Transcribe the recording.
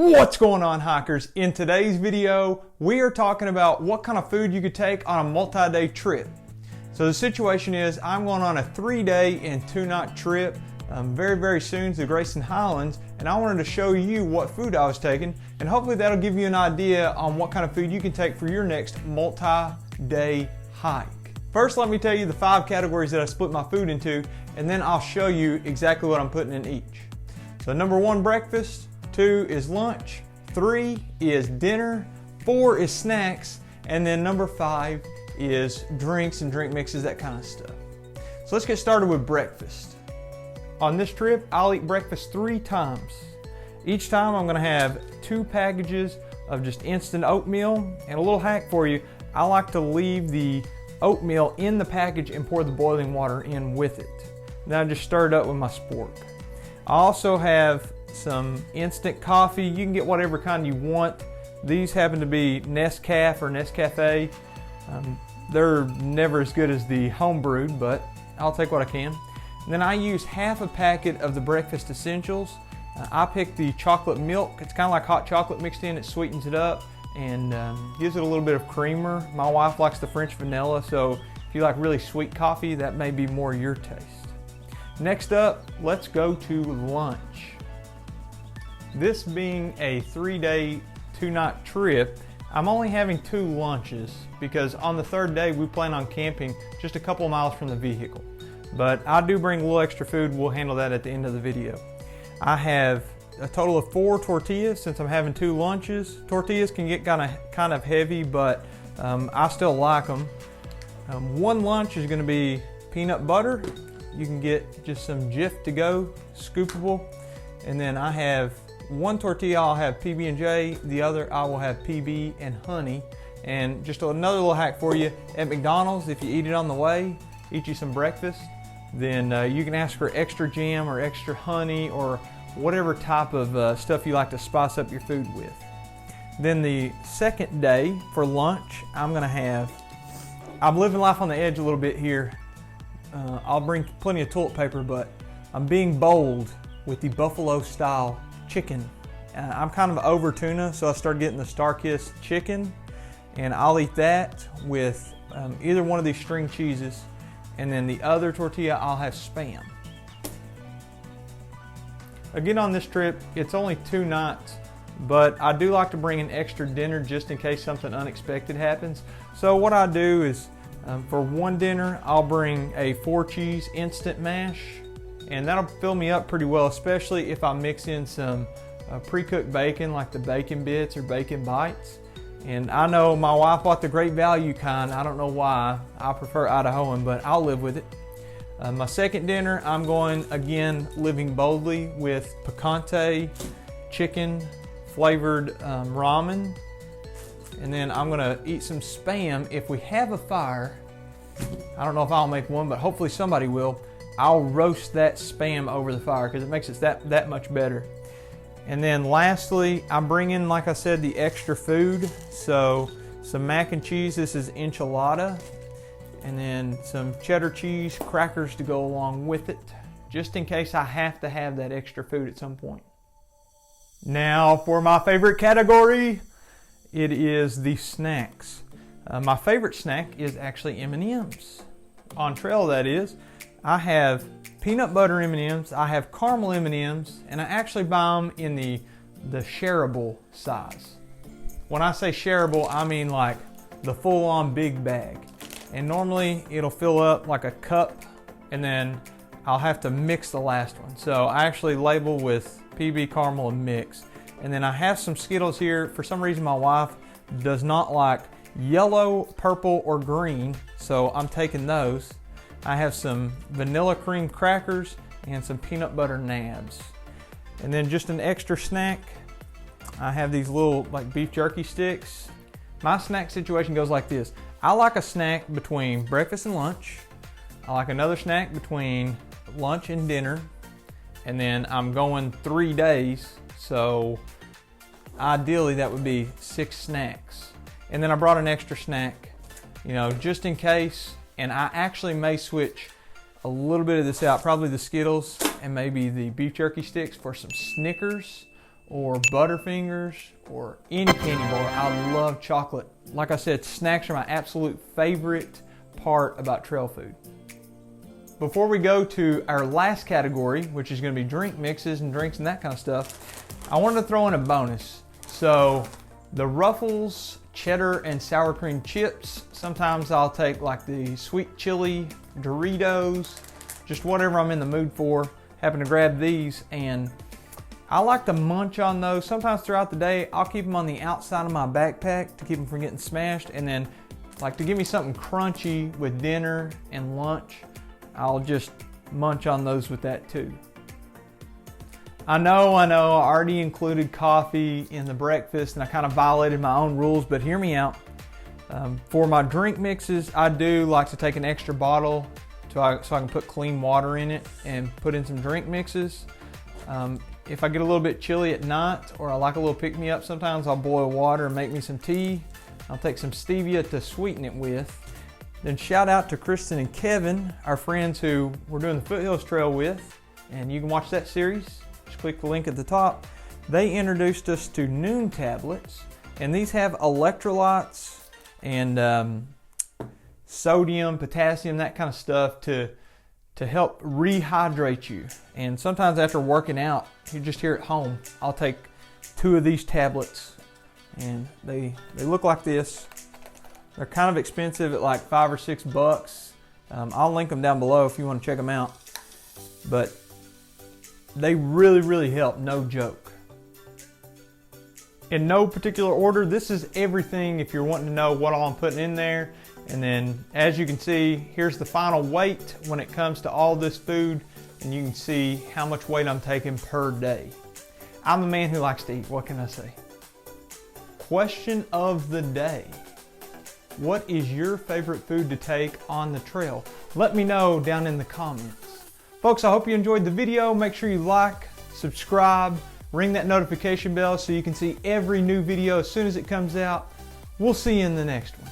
What's going on, hikers? In today's video, we are talking about what kind of food you could take on a multi-day trip. So the situation is I'm going on a 3-day and 2-night trip very soon to the Grayson Highlands, and I wanted to show you what food I was taking, and hopefully that'll give you an idea on what kind of food you can take for your next multi-day hike. First, let me tell you the 5 categories that I split my food into, and then I'll show you exactly what I'm putting in each. So number 1, breakfast. 2 is lunch, 3 is dinner, 4 is snacks, and then number 5 is drinks and drink mixes, that kind of stuff. So let's get started with breakfast. On this trip, I'll eat breakfast 3 times. Each time I'm gonna have 2 packages of just instant oatmeal, and a little hack for you, I like to leave the oatmeal in the package and pour the boiling water in with it. Then I just stir it up with my spork. I also have some instant coffee. You can get whatever kind you want. These happen to be Nescafe or Nescafe. They're never as good as the home brewed, but I'll take what I can. And then I use half a packet of the breakfast essentials. I pick the chocolate milk. It's kind of like hot chocolate mixed in. It sweetens it up and gives it a little bit of creamer. My wife likes the French vanilla, so if you like really sweet coffee, that may be more your taste. Next up, let's go to lunch. This being a 3-day, 2-night trip, I'm only having 2 lunches because on the 3rd day we plan on camping just a couple of miles from the vehicle. But I do bring a little extra food. We'll handle that at the end of the video. I have a total of 4 tortillas since I'm having 2 lunches. Tortillas can get kind of heavy, but I still like them. 1 lunch is going to be peanut butter. You can get just some Jif to go, scoopable. And then I have 1 tortilla, I'll have PB&J, the other I will have PB and honey. And just another little hack for you, at McDonald's, if you eat it on the way, eat you some breakfast, then you can ask for extra jam or extra honey or whatever type of stuff you like to spice up your food with. Then the 2nd day for lunch, I'm living life on the edge a little bit here. I'll bring plenty of toilet paper, but I'm being bold with the buffalo style chicken. I'm kind of over tuna, so I started getting the Star-Kissed chicken, and I'll eat that with either one of these string cheeses, and then the other tortilla I'll have Spam. Again, on this trip, it's only 2 nights, but I do like to bring an extra dinner just in case something unexpected happens. So what I do is for 1 dinner, I'll bring a 4-cheese instant mash, and that'll fill me up pretty well, especially if I mix in some pre-cooked bacon like the bacon bits or bacon bites. And I know my wife bought the great value kind. I don't know why. I prefer Idahoan, but I'll live with it. My 2nd dinner, I'm going, again, living boldly with picante chicken flavored ramen. And then I'm gonna eat some Spam. If we have a fire, I don't know if I'll make one, but hopefully somebody will. I'll roast that Spam over the fire because it makes it that much better. And then lastly, I bring in, like I said, the extra food. So some mac and cheese, this is enchilada. And then some cheddar cheese crackers to go along with it, just in case I have to have that extra food at some point. Now for my favorite category, it is the snacks. My favorite snack is actually M&Ms. On trail, that is. I have peanut butter M&Ms, I have caramel M&Ms, and I actually buy them in the shareable size. When I say shareable, I mean like the full-on big bag. And normally it'll fill up like a cup, and then I'll have to mix the last one. So I actually label with PB, caramel, and mix. And then I have some Skittles here. For some reason my wife does not like yellow, purple, or green, so I'm taking those. I have some vanilla cream crackers and some peanut butter nabs. And then just an extra snack, I have these little like beef jerky sticks. My snack situation goes like this. I like a snack between breakfast and lunch. I like another snack between lunch and dinner. And then I'm going 3 days, so ideally that would be 6 snacks. And then I brought an extra snack, just in case. And I actually may switch a little bit of this out, probably the Skittles and maybe the beef jerky sticks for some Snickers or Butterfingers or any candy bar. I love chocolate. Like I said, snacks are my absolute favorite part about trail food. Before we go to our last category, which is going to be drink mixes and drinks and that kind of stuff, I wanted to throw in a bonus. So the Ruffles cheddar and sour cream chips, sometimes I'll take like the sweet chili Doritos, just whatever I'm in the mood for. Happen to grab these, and I like to munch on those. Sometimes throughout the day, I'll keep them on the outside of my backpack to keep them from getting smashed, and then like to give me something crunchy with dinner and lunch, I'll just munch on those with that too. I know, I already included coffee in the breakfast and I kind of violated my own rules, but hear me out. For my drink mixes, I do like to take an extra bottle so I can put clean water in it and put in some drink mixes. If I get a little bit chilly at night or I like a little pick-me-up, sometimes I'll boil water and make me some tea. I'll take some stevia to sweeten it with. Then shout out to Kristen and Kevin, our friends who we're doing the Foothills Trail with, and you can watch that series. Just click the link at the top. They introduced us to Noon tablets, and these have electrolytes and sodium, potassium, that kind of stuff to help rehydrate you. And sometimes after working out, you're just here at home, I'll take 2 of these tablets, and they look like this. They're kind of expensive at like $5 or $6. I'll link them down below if you want to check them out. But they really help, no joke. In no particular order, this is everything if you're wanting to know what all I'm putting in there. And then as you can see, here's the final weight when it comes to all this food, and you can see how much weight I'm taking per day. I'm a man who likes to eat, what can I say? Question of the day. What is your favorite food to take on the trail? Let me know down in the comments. Folks, I hope you enjoyed the video. Make sure you like, subscribe, ring that notification bell so you can see every new video as soon as it comes out. We'll see you in the next one.